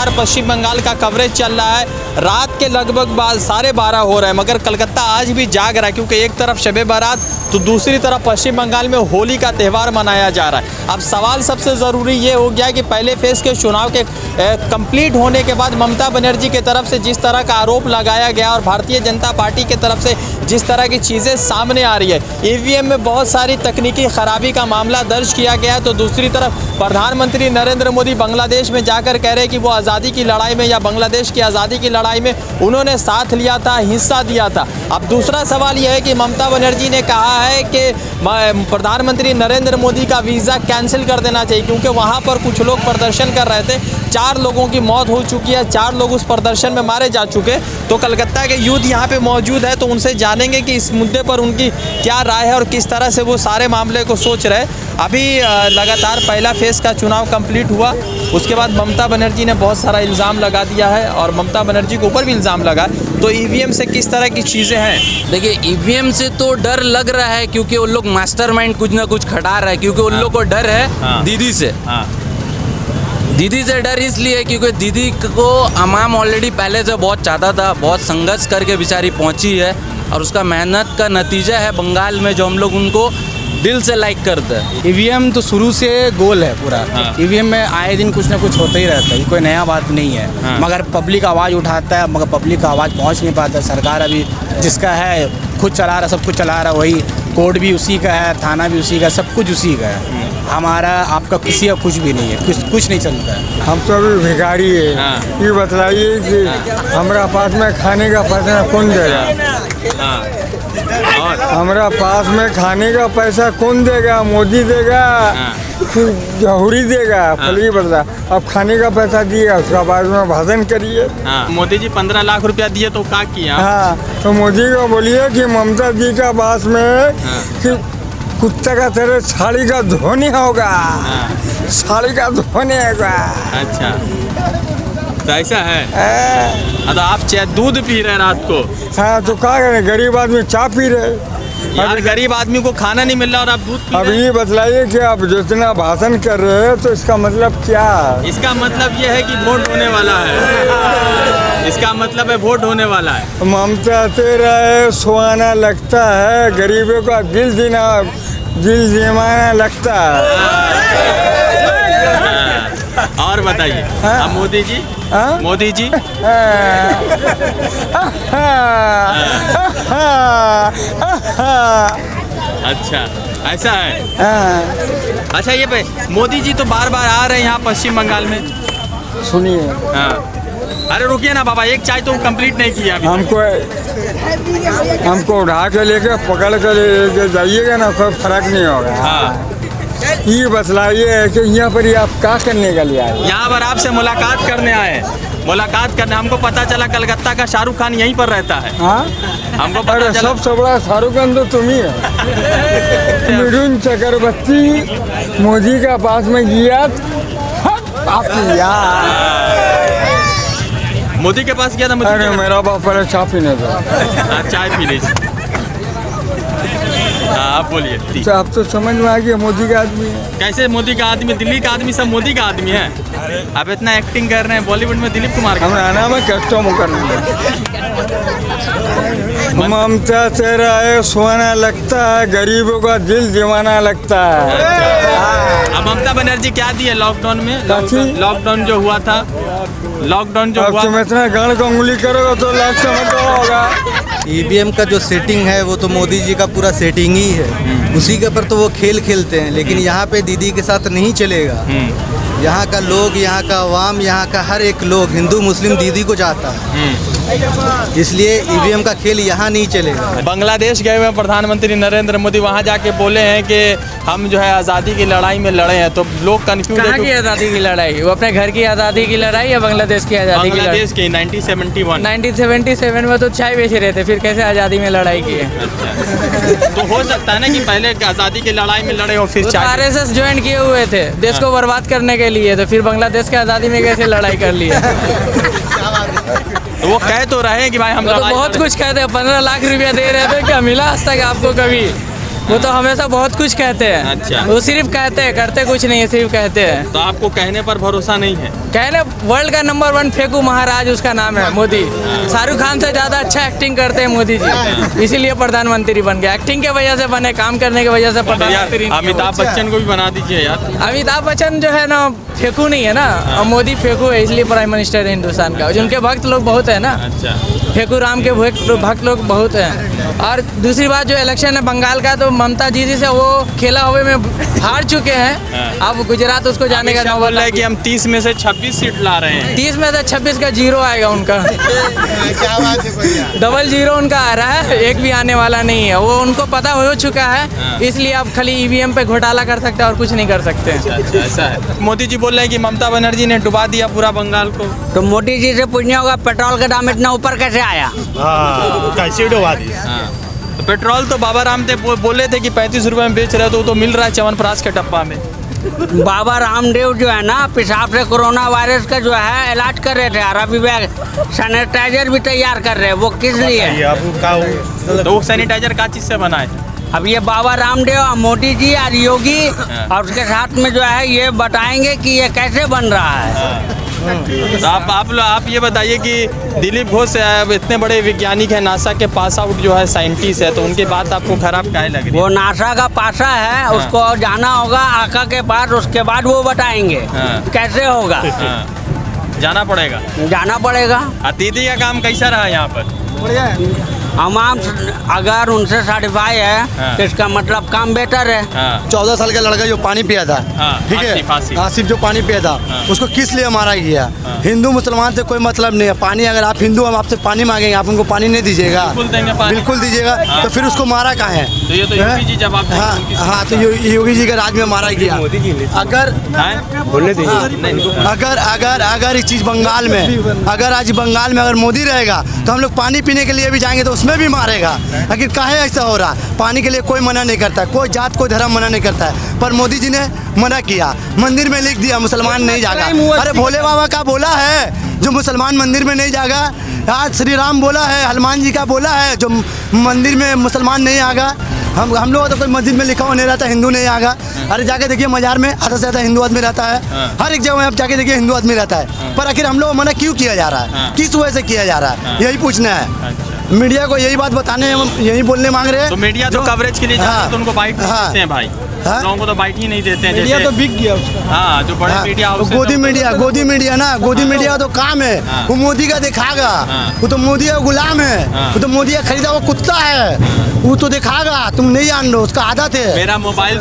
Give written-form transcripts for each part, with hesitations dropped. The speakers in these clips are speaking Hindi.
लगातार पश्चिम बंगाल का कवरेज चल रहा है। रात के लगभग 12:30 हो रहे हैं, मगर कलकत्ता आज भी जाग रहा है, क्योंकि एक तरफ शब बारात तो दूसरी तरफ पश्चिम बंगाल में होली का त्यौहार मनाया जा रहा है। अब सवाल सबसे ज़रूरी ये हो गया कि पहले फेज़ के चुनाव के कंप्लीट होने के बाद ममता बनर्जी की तरफ से जिस तरह का आरोप लगाया गया और भारतीय जनता पार्टी की तरफ से जिस तरह की चीज़ें सामने आ रही है, ईवीएम में बहुत सारी तकनीकी खराबी का मामला दर्ज किया गया, तो दूसरी तरफ प्रधानमंत्री नरेंद्र मोदी बांग्लादेश में जाकर कह रहे हैं कि वो आज़ादी की लड़ाई में या बांग्लादेश की आज़ादी की लड़ाई में उन्होंने साथ लिया था, हिस्सा दिया था। अब दूसरा सवाल यह है कि ममता बनर्जी ने कहा है कि प्रधानमंत्री नरेंद्र मोदी का वीज़ा कैंसिल कर देना चाहिए, क्योंकि वहाँ पर कुछ लोग प्रदर्शन कर रहे थे, 4 लोगों की मौत हो चुकी है, 4 लोग उस प्रदर्शन में मारे जा चुके। तो कलकत्ता के यूथ यहाँ पे मौजूद है, तो उनसे जानेंगे कि इस मुद्दे पर उनकी क्या राय है और किस तरह से वो सारे मामले को सोच रहे। अभी लगातार पहला फेज़ का चुनाव कंप्लीट हुआ, उसके बाद ममता बनर्जी ने बहुत सारा इल्ज़ाम लगा दिया है और ममता बनर्जी के ऊपर भी इल्ज़ाम लगा। तो ईवीएम से किस तरह की चीज़ें हैं? देखिए, ईवीएम से तो डर लग रहा है, क्योंकि वो लोग मास्टरमाइंड कुछ ना कुछ खटा रहा है, क्योंकि उन लोग को डर है दीदी से। दीदी से डर इसलिए क्योंकि दीदी को अमाम ऑलरेडी पहले से बहुत चाहता था, बहुत संघर्ष करके बेचारी पहुंची है, और उसका मेहनत का नतीजा है बंगाल में जो हम लोग उनको दिल से लाइक करते हैं। ईवीएम तो शुरू से गोल है पूरा। ईवीएम में आए दिन कुछ ना कुछ होता ही रहता है, कोई नया बात नहीं है। मगर पब्लिक आवाज़ उठाता है, मगर पब्लिक का आवाज़ पहुंच नहीं पाता। सरकार अभी जिसका है खुद चला रहा, सब कुछ चला रहा, वही कोर्ट भी उसी का है, थाना भी उसी का, सब कुछ उसी का है। हमारा आपका किसी का कुछ भी नहीं है, कुछ नहीं चलता है। हम तो अभी भिखारी है। ये बताइए कि हमारा पास में खाने का पैसा कौन देगा? हमारा पास में खाने का पैसा कौन देगा? मोदी देगा कि जौहरी देगा? फली बता। अब खाने का पैसा दिया, उसका बाद में भाषण करिए। मोदी जी 15 लाख रुपया दिए तो क्या किया? हाँ, तो मोदी को बोलिए कि ममता जी का पास में कि कुत्ते का तेरे साड़ी का धोनी होगा, साड़ी का धोनी होगा। अच्छा, तो ऐसा है। तो आप दूध पी रहे रात को? हाँ, तो क्या करें, गरीब आदमी चाय पी रहे। यार, गरीब आदमी को खाना नहीं मिल रहा और आप दूध पी रहे। अब ये बतलाइए कि आप जितना भाषण कर रहे हैं तो इसका मतलब क्या है? इसका मतलब ये है कि वोट होने वाला है। इसका मतलब है वोट होने वाला है। ममता तेरा है सुहाना लगता है, गरीबों का दिल जमाना लगता है। और बताइए अब मोदी जी, मोदी जी अच्छा, ऐसा है। अच्छा, ये पे मोदी जी तो बार बार आ रहे हैं यहाँ पश्चिम बंगाल में। सुनिए, अरे रुकिए ना बाबा, एक चाय तो कंप्लीट नहीं किया अभी। हमको उठा के लेके पकड़ के लेके जाइएगा ना, कोई फर्क नहीं होगा। ये बतलाइए कि यहाँ पर आप क्या करने के लिए आए? यहाँ पर आपसे मुलाकात करने आए। मुलाकात करने, हमको पता चला कलकत्ता का शाहरुख खान यहीं पर रहता है। हमको पता चला। सबसे बड़ा शाहरुख खान तो तुम ही है। मिथुन चक्रवर्ती मोदी का पास में गया, मोदी के पास गया था। अरे मेरा बाप पहले चाय पीने था। चाय पी लीजिए। आप बोलिए। अब तो समझ में आ गया मोदी का आदमी है। कैसे मोदी का आदमी? दिल्ली का आदमी सब मोदी का आदमी है। आप इतना एक्टिंग कर रहे हैं, बॉलीवुड में दिलीप कुमार का। हमारा नाम है कैप्टन मुकर्रम। ममता तेरा है सुहाना लगता है, गरीबों का दिल जमाना लगता है। अब ममता बनर्जी क्या दी है लॉकडाउन में? लॉकडाउन जो हुआ था, लॉकडाउन जो हुआ, तुम इतना गाल को उंगली करोगे तो लास्ट में क्या होगा? ईवीएम का जो सेटिंग है वो तो मोदी जी का पूरा सेटिंग ही है, उसी के ऊपर तो वो खेल खेलते हैं। लेकिन यहाँ पे दीदी के साथ नहीं चलेगा। यहाँ का लोग, यहाँ का अवाम, यहाँ का हर एक लोग, हिंदू मुस्लिम दीदी को चाहता है, इसलिए ईवीएम का खेल यहाँ नहीं चलेगा। बांग्लादेश गए हुए प्रधानमंत्री नरेंद्र मोदी, वहाँ जाके बोले हैं कि हम जो है आज़ादी की लड़ाई में लड़े हैं, तो लोग कंफ्यूज है। कहाँ की आज़ादी की लड़ाई? वो अपने घर की आज़ादी की लड़ाई या बांग्लादेश की आज़ादी की लड़ाई? बांग्लादेश की 1977 में तो चाय बेच रहे थे, फिर कैसे आज़ादी में लड़ाई की है? तो हो सकता है ना कि पहले आज़ादी की लड़ाई में लड़े हो, फिर RSS ज्वाइन किए हुए थे देश को बर्बाद करने के लिए, तो फिर बांग्लादेश की आज़ादी में कैसे लड़ाई कर ली? तो वो कह तो रहे हैं कि भाई हम तो बहुत कुछ कहते हैं। 15 लाख रुपया दे रहे थे, क्या मिला आज तक आपको कभी? वो तो हमेशा बहुत कुछ कहते हैं। अच्छा। वो सिर्फ कहते हैं, करते कुछ नहीं है, सिर्फ कहते हैं। तो आपको कहने पर भरोसा नहीं है? कहने वर्ल्ड का नंबर 1 फेंकू महाराज उसका नाम है मोदी। शाहरुख खान से ज्यादा अच्छा एक्टिंग करते हैं मोदी जी, इसीलिए प्रधानमंत्री बन गए। एक्टिंग के वजह से बने, काम करने की वजह से प्रधानमंत्री यार अमिताभ बच्चन को भी बना दीजिए यार। अमिताभ बच्चन जो है ना फेंकू नहीं है ना, और मोदी फेंकू है, इसलिए प्राइम मिनिस्टर है हिंदुस्तान का। उनके भक्त लोग बहुत है ना, अच्छा। फेंकू राम के भक्त लोग बहुत हैं। और दूसरी बात जो इलेक्शन है बंगाल का, तो ममता दीदी से वो खेला हुए में हार चुके हैं। अब गुजरात उसको जाने का बोल रहा है कि हम 30 में से 26 सीट ला रहे हैं। 30 में से 26 का 0 आएगा उनका। डबल 0 उनका आ रहा है, एक भी आने वाला नहीं है। वो उनको पता हो चुका है, इसलिए अब खाली ईवीएम पे घोटाला कर सकते हैं और कुछ नहीं कर सकते। अच्छा, ऐसा है। मोदी जी बोल रहे हैं कि ममता बनर्जी ने डुबा दिया पूरा बंगाल को। तो मोदी जी से पूछना होगा पेट्रोल का दाम इतना ऊपर कैसे आया? कैसे डुबा दिया? तो पेट्रोल तो बाबा रामदेव बोले थे कि 35 रुपए में बेच रहे, तो मिल रहा है च्यवनप्राश के डब्बा में। बाबा रामदेव जो है ना, पेशाब से कोरोना वायरस का जो है इलाज कर रहे थे, और अभी सैनिटाइजर भी तैयार कर रहे हैं। वो किस लिए? तो वो सैनिटाइजर का चीज से बना है? अब ये बाबा रामदेव और मोदी जी और योगी और उसके साथ में जो है ये बताएंगे कि ये कैसे बन रहा है। तो आप ये बताइए कि दिलीप घोष इतने बड़े वैज्ञानिक हैं, नासा के पास आउट जो है साइंटिस्ट है, तो उनकी बात आपको खराब काहे लग रही है? वो नासा का पासा है, उसको जाना होगा आका के पास, उसके बाद वो बताएंगे कैसे होगा। जाना पड़ेगा? जाना पड़ेगा। दीदी का काम कैसा रहा यहाँ पर? अमाम अगर उनसे सर्टिफाई है तो इसका मतलब काम बेटर है। 14 साल का लड़का जो पानी पिया था, ठीक है, आसिफ जो पानी पिया था, उसको किस लिए मारा गया? हिंदू मुसलमान से कोई मतलब नहीं है। पानी अगर आप हिंदू, हम आपसे पानी मांगेंगे, आप उनको पानी नहीं दीजिएगा? बिल्कुल दीजिएगा। तो फिर उसको मारा कहाँ है? तो ये तो योगी जी जवाब देंगे। हाँ, तो योगी जी के राज में मारा गया। अगर अगर इस चीज बंगाल में, अगर आज बंगाल में अगर मोदी रहेगा तो हम लोग पानी पीने के लिए भी जाएंगे तो उसमें भी मारेगा। आखिर काहे ऐसा हो रहा? पानी के लिए कोई मना नहीं करता, कोई जात कोई धर्म मना नहीं करता है, पर मोदी जी ने मना किया। मंदिर में लिख दिया मुसलमान नहीं जागा। अरे भोले बाबा का बोला है जो मुसलमान मंदिर में नहीं जागा। आज श्री राम बोला है, हनुमान जी का बोला है जो मंदिर में मुसलमान नहीं आगा। हम लोग तो कोई मस्जिद में लिखा हुआ नहीं रहता हिंदू नहीं आगा। अरे जाके देखिए मजार में आधा से ज्यादा हिंदू आदमी रहता है। हर एक जगह में आप जाके देखिए हिंदू आदमी रहता है, पर आखिर हम लोग मना क्यों किया जा रहा है? किस वजह से किया जा रहा है? यही पूछना है। मीडिया को यही बात बताने, यही बोलने मांग रहे हैं। तो मीडिया तो कवरेज के लिए जाता है, तो उनको बाइट देते हैं भाई। लोगों को तो बाइट ही नहीं देते हैं। मीडिया तो बिक गया उसका। हाँ, जो बड़े मीडिया हाउस है, गोदी मीडिया ना, गोदी मीडिया तो काम है। वो मोदी का दिखागा, वो तो मोदी का गुलाम है, वो तो मोदी का खरीदा हुआ कुत्ता है, वो तो दिखागा। तुम नहीं जान रहे, उसका आदत है। मेरा मोबाइल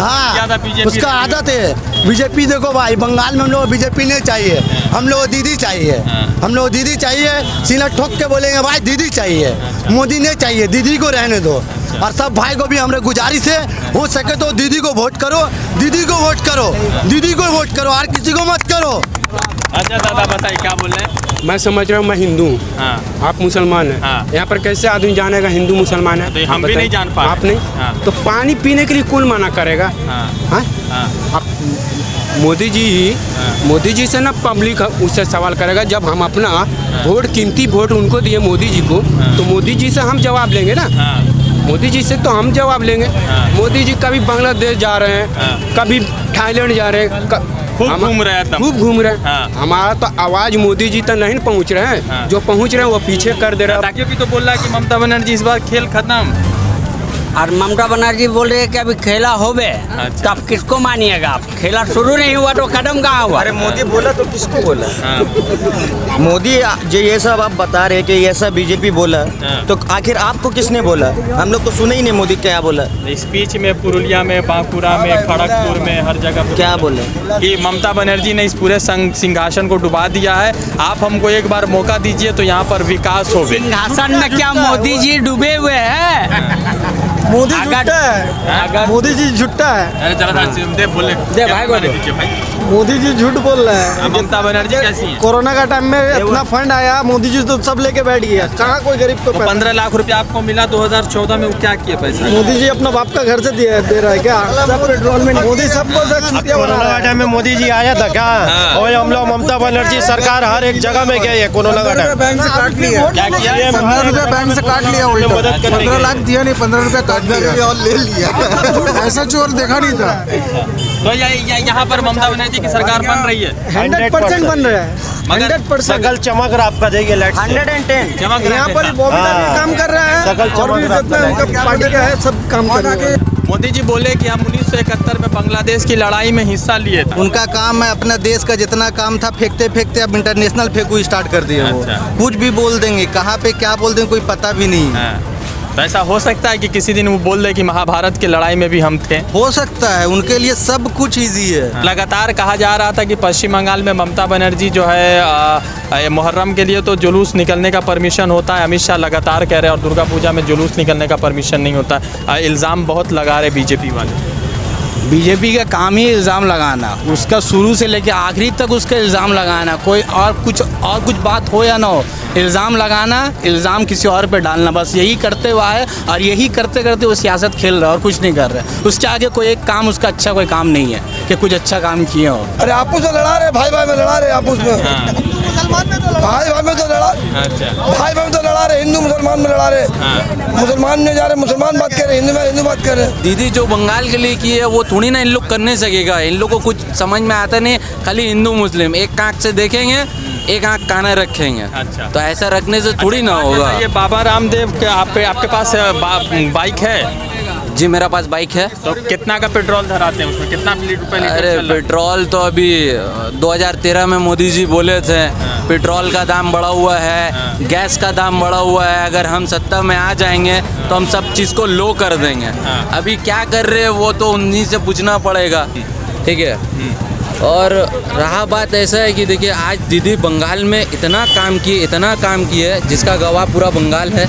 उसका आदत है। बीजेपी देखो भाई, बंगाल में हम लोग बीजेपी नहीं चाहिए, हम लोग दीदी चाहिए। हम लोग दीदी चाहिए, सीना ठोक के बोलेंगे भाई दीदी चाहिए, मोदी नहीं चाहिए, दीदी को रहने दो। और सब भाई को भी हमारे गुजारिश है, हो सके तो दीदी को वोट करो, दीदी को वोट करो, दीदी को वोट करो, और किसी को मत करो। अच्छा दादा बताइए क्या बोल रहे हैं? मैं समझ रहा हूँ, मैं हिंदू हूँ, आप मुसलमान हैं। यहाँ पर कैसे आदमी जानेगा हिंदू मुसलमान है? तो हम भी नहीं जान पा रहे। आप नहीं? तो पानी पीने के लिए कौन मना करेगा? आप मोदी जी से ना पब्लिक उससे सवाल करेगा। जब हम अपना वोट, कीमती वोट उनको दिए मोदी जी को, तो मोदी जी से हम जवाब लेंगे ना। मोदी जी से तो हम जवाब लेंगे। मोदी जी कभी बांग्लादेश जा रहे हैं, कभी थाईलैंड जा रहे हैं, खूब घूम रहे हैं, खूब घूम रहे हैं। हमारा तो आवाज मोदी जी तक नहीं पहुंच रहे हैं। जो पहुंच रहे हैं वो पीछे कर दे रहे हैं। भी तो बोल रहा है कि ममता बनर्जी इस बार खेल खत्म। और ममता बनर्जी बोल रहे हैं कि अभी खेला होवे, तो आप किसको मानिएगा? आप खेला शुरू नहीं हुआ तो कदम कहाँ हुआ? अरे मोदी बोला तो किसको बोला? मोदी जो ये सब आप बता रहे कि ये सब बीजेपी बोला, तो आखिर आपको किसने बोला? हम लोग तो सुने ही नहीं मोदी क्या बोला। स्पीच में पुरुलिया में, बांकुरा में, खड़गपुर में, हर जगह क्या बोले कि ममता बनर्जी ने इस पूरे सिंहासन को डुबा दिया है। आप हमको एक बार मौका दीजिए तो यहाँ पर विकास हो। सिंहासन में क्या मोदी जी डूबे हुए हैं? मोदी झुट्टा है, मोदी जी झुट्टा है। दे भाई को भाई। मोदी जी झूठ बोल रहे हैं। ममता बनर्जी कैसी है? कोरोना का टाइम में इतना फंड आया, मोदी जी तो सब लेके बैठ गया, कहाँ कोई गरीब को 15 लाख रुपया आपको मिला 2014 में, वो क्या किया पैसा? मोदी जी अपना बाप का घर से दे रहा है क्या? सब पेट्रोल में मोदी सबको कोरोना का टाइम में मोदी जी आया था क्या? और हम लोग ममता बनर्जी सरकार हर एक जगह में गई है। कोरोना का टाइम बैंक से काट लिया, क्या किया? 15 रुपया बैंक से काट लिया, 15 लाख दिया नहीं, 15 रुपया और ले लिया। ऐसा चोर देखा नहीं था। तो यहाँ पर ममता बनर्जी की सरकार बन रही है, 100% बन रहा है, मगर 100%। सकल चमक रहा आपका जाइए लाइट 110 चमक रहा यहाँ है। पर बॉबी भी काम कर रहा है सकल और भी चमक जितना रहा उनका पार्टी का है सब काम कर रहा है। मोदी जी बोले कि हम 1971 में बांग्लादेश की लड़ाई में हिस्सा लिए थे। उनका काम है अपना देश का जितना काम था फेंकते फेंकते अब इंटरनेशनल फेंकू स्टार्ट कर दिया वो। अच्छा। कुछ भी बोल देंगे, कहाँ पे क्या बोल देंगे कोई पता भी नहीं है। हाँ। तो ऐसा हो सकता है कि किसी दिन वो बोल दे कि महाभारत की लड़ाई में भी हम थे। हो सकता है, उनके लिए सब कुछ इजी है। लगातार कहा जा रहा था कि पश्चिम बंगाल में ममता बनर्जी जो है मुहर्रम के लिए तो जुलूस निकलने का परमिशन होता है। अमित शाह लगातार कह रहे हैं और दुर्गा पूजा में जुलूस निकलने का परमिशन नहीं होता। इल्ज़ाम बहुत लगा रहे बीजेपी वाले। बीजेपी का काम ही इल्ज़ाम लगाना, उसका शुरू से लेकर आखिरी तक उसका इल्ज़ाम लगाना। कोई और कुछ बात हो या ना हो, इल्ज़ाम लगाना, इल्ज़ाम किसी और पे डालना, बस यही करते हुआ है। और यही करते करते वो सियासत खेल रहा है और कुछ नहीं कर रहा है। उसके आगे कोई एक काम उसका अच्छा कोई काम नहीं है कि कुछ अच्छा काम किए हो। अरे आपस में लड़ा रहे, भाई भाई में लड़ा रहे, आपस में भाई भाई में तो लड़ा, भाई भाई में तो लड़ा रहे, हिंदू मुसलमान में लड़ा रहे। मुसलमान में जा रहे, मुसलमान बात कर रहे, हिंदू में हिंदू बात कर रहे। दीदी जो बंगाल के लिए की है वो थोड़ी ना इन लोग कर नहीं सकेगा। इन लोग को कुछ समझ में आता नहीं, खाली हिंदू मुस्लिम एक आंख से देखेंगे, एक आंख काना रखेंगे। अच्छा। तो ऐसा रखने से थोड़ी ना होगा। ये बाबा रामदेव के आपके पास बाइक है? जी मेरा पास बाइक है। तो कितना का पेट्रोल धराते हैं उसमें, कितना रुपए लीटर अरे चल रहा है? पेट्रोल तो अभी 2013 में मोदी जी बोले थे पेट्रोल का दाम बढ़ा हुआ है, गैस का दाम बढ़ा हुआ है। अगर हम सत्ता में आ जाएंगे तो हम सब चीज़ को लो कर देंगे। अभी क्या कर रहे हैं वो तो उन्हीं से पूछना पड़ेगा, ठीक है। और रहा बात ऐसा है कि देखिए आज दीदी बंगाल में इतना काम किए जिसका गवाह पूरा बंगाल है,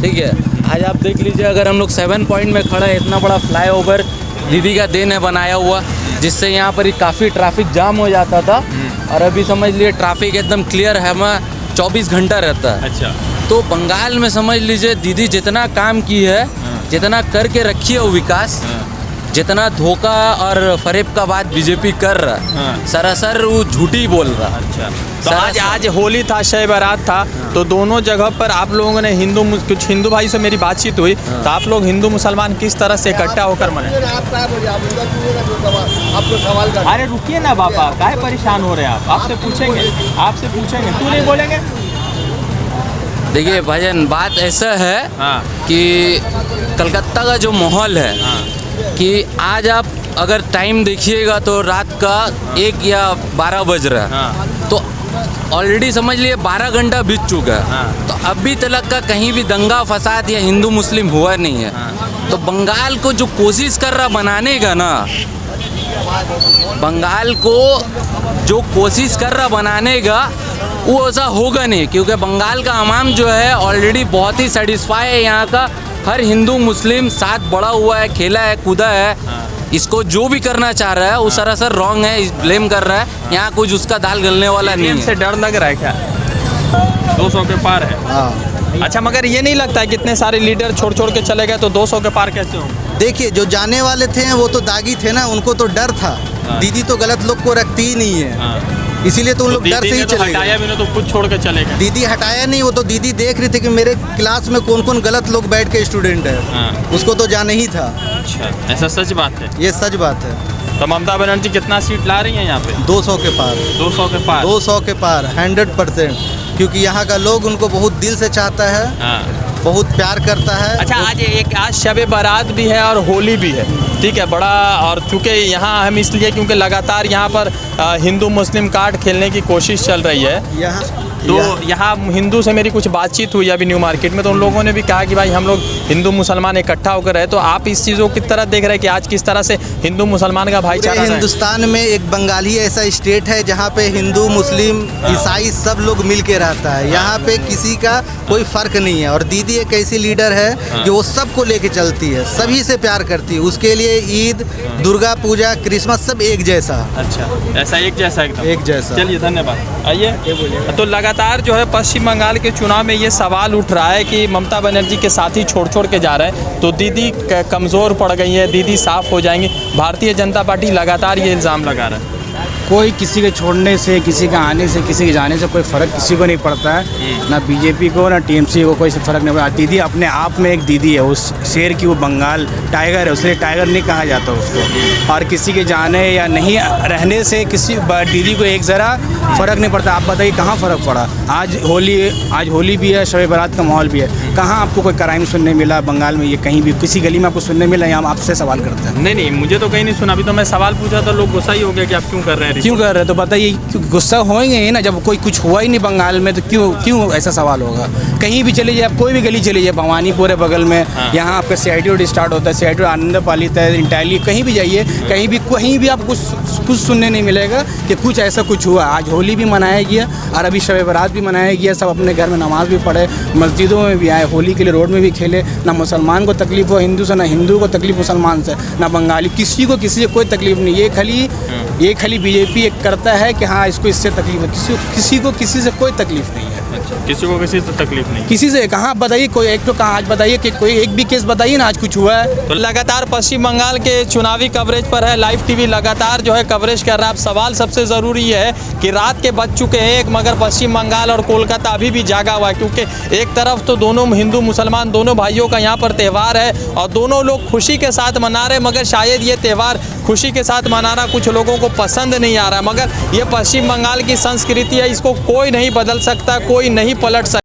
ठीक है। आज आप देख लीजिए, अगर हम लोग 7 पॉइंट में खड़े हैं, इतना बड़ा फ्लाईओवर दीदी का देन है बनाया हुआ, जिससे यहाँ पर काफ़ी ट्रैफिक जाम हो जाता था। और अभी समझ लिए ट्रैफिक एकदम क्लियर है, हमें 24 घंटा रहता है। अच्छा। तो बंगाल में समझ लीजिए दीदी जितना काम की है, जितना करके रखी है वो विकास, जितना धोखा और फरेब का बात बीजेपी कर रहा है, सरासर वो झूठी बोल रहा है। अच्छा। तो आज होली था, शब बारात था, तो दोनों जगह पर आप लोगों ने कुछ हिंदू भाई से मेरी बातचीत हुई, तो आप लोग हिंदू मुसलमान किस तरह से इकट्ठा होकर मनाए? अरे रुकिए ना बाबा, काहे परेशान हो रहे हैं आप? आपसे पूछेंगे, क्यों नहीं बोलेंगे? देखिए भाईजान, बात ऐसा है कि कलकत्ता का जो माहौल है कि आज आप अगर टाइम देखिएगा तो रात का 1 या 12 बज रहा है। तो ऑलरेडी समझ लिए 12 घंटा बीत चुका है। तो अभी तक का कहीं भी दंगा फसाद या हिंदू मुस्लिम हुआ नहीं है। तो बंगाल को जो कोशिश कर रहा बनाने का ना, बंगाल को जो कोशिश कर रहा बनाने का वो ऐसा होगा नहीं, क्योंकि बंगाल का अवाम जो है ऑलरेडी बहुत ही सेटिस्फाई है। यहाँ का हर हिंदू मुस्लिम साथ बड़ा हुआ है, खेला है, कूदा है। इसको जो भी करना चाह रहा है वो सरासर रॉन्ग है, ब्लेम कर रहा है। यहाँ कुछ उसका दाल गलने वाला नहीं है। से डर लग रहा है क्या? 200 के पार है। अच्छा, मगर ये नहीं लगता है कितने सारे लीडर छोड़ के चले गए, तो 200 के पार कैसे हो? देखिए, जो जाने वाले थे वो तो दागी थे ना, उनको तो डर था। दीदी तो गलत लोग को रखती ही नहीं है, इसीलिए तो उन लोग डर से ही चले हटाया भी नहीं तो खुद छोड़ के चले गए। दीदी हटाया नहीं, वो तो दीदी देख रही थी कि मेरे क्लास में कौन कौन गलत लोग बैठ के स्टूडेंट है, उसको तो जाना ही था। अच्छा, ऐसा सच बात है? ये सच बात है। तो ममता बनर्जी कितना सीट ला रही है यहाँ पे? 200 के पार। 200 के पार? 200 के पार 100%, क्योंकि यहाँ का लोग उनको बहुत दिल से चाहता है, बहुत प्यार करता है। अच्छा, आज शब बारात भी है और होली भी है, ठीक है, बड़ा। और चूँकि यहाँ हम इसलिए क्योंकि लगातार यहाँ पर हिंदू मुस्लिम कार्ड खेलने की कोशिश चल रही है। यहाँ हिंदू से मेरी कुछ बातचीत हुई अभी न्यू मार्केट में, तो उन लोगों ने भी कहा कि भाई हम लोग हिंदू मुसलमान इकट्ठा होकर रहे। तो आप इस चीज़ों की तरह देख रहे हैं कि आज किस तरह से हिंदू मुसलमान का भाईचारा है? हिंदुस्तान में एक बंगाली ऐसा स्टेट है जहाँ पे हिंदू मुस्लिम ईसाई सब लोग मिल के रहता है। यहाँ पे किसी का कोई फर्क नहीं है। और दीदी एक ऐसी लीडर है कि वो सबको लेके चलती है, सभी से प्यार करती है। उसके लिए ईद, दुर्गा पूजा, क्रिसमस सब एक जैसा। अच्छा, ऐसा एक जैसा एकदम एक जैसा। चलिए, धन्यवाद। आइए। तो लगातार जो है पश्चिम बंगाल के चुनाव में ये सवाल उठ रहा है कि ममता बनर्जी के साथी छोड़ के जा रहे हैं, तो दीदी कमज़ोर पड़ गई है, दीदी साफ हो जाएंगी। भारतीय जनता पार्टी लगातार ये इल्ज़ाम लगा रहा है। कोई किसी के छोड़ने से, किसी के आने से, किसी के जाने से कोई फ़र्क किसी को नहीं पड़ता है, ना बीजेपी को ना टीएमसी को, कोई फ़र्क नहीं पड़ता। दीदी अपने आप में एक दीदी है, उस शेर की वो बंगाल टाइगर है, उसलिए टाइगर नहीं कहा जाता उसको। और किसी के जाने या नहीं रहने से किसी दीदी को एक ज़रा फ़र्क नहीं पड़ता। आप बताइए कहाँ फ़र्क पड़ा? आज होली भी है, शब बारात का माहौल भी है, कहाँ आपको कोई क्राइम सुनने मिला बंगाल में? ये कहीं भी किसी गली में आपको सुनने मिला? या हम आपसे सवाल करते हैं। नहीं, मुझे तो कहीं नहीं सुना। अभी तो मैं सवाल पूछा तो लोग गुस्सा ही हो गया कि आप क्यों कर रहे हैं। क्यों कर रहे हैं तो बताइए, गुस्सा होंगे ही ना, जब कोई कुछ हुआ ही नहीं बंगाल में तो क्यों ऐसा सवाल होगा? कहीं भी चले जाए, आप कोई भी गली चले जाए, भवानीपुर है बगल में, यहाँ आपका CID रोड स्टार्ट होता है, CID रोड आनंदपालित है, इंटाली, कहीं भी जाइए, कहीं भी आपको कुछ सुनने नहीं मिलेगा कि कुछ ऐसा कुछ हुआ। आज होली भी मनाया गया और अभी शब बारात भी मनाया गया, सब अपने घर में नमाज़ भी पढ़े, मस्जिदों में भी आए, होली के लिए रोड में भी खेले। ना मुसलमान को तकलीफ हो हिंदू से, ना हिंदू को तकलीफ मुसलमान से, ना बंगाली, किसी से कोई तकलीफ नहीं। ये खाली बीजेपी एक करता है कि हाँ इसको इससे तकलीफ है, किसी को किसी से कोई तकलीफ नहीं है। किसी को किसी से तकलीफ नहीं। किसी से कहाँ बताइए, कोई एक तो कहाँ आज बताइए कि कोई एक भी केस बताइए ना आज कुछ हुआ है। तो लगातार पश्चिम बंगाल के चुनावी कवरेज पर है लाइव टीवी, लगातार जो है कवरेज कर रहा है। अब सवाल सबसे ज़रूरी है कि रात के बज चुके हैं 1, मगर पश्चिम बंगाल और कोलकाता अभी भी जागा हुआ है, क्योंकि एक तरफ तो दोनों हिंदू मुसलमान दोनों भाइयों का यहाँ पर त्यौहार है और दोनों लोग खुशी के साथ मना रहे हैं, मगर शायद ये त्यौहार खुशी के साथ मनाना कुछ लोगों को पसंद नहीं आ रहा है। मगर ये पश्चिम बंगाल की संस्कृति है, इसको कोई नहीं बदल सकता, कोई नहीं पलट सकता।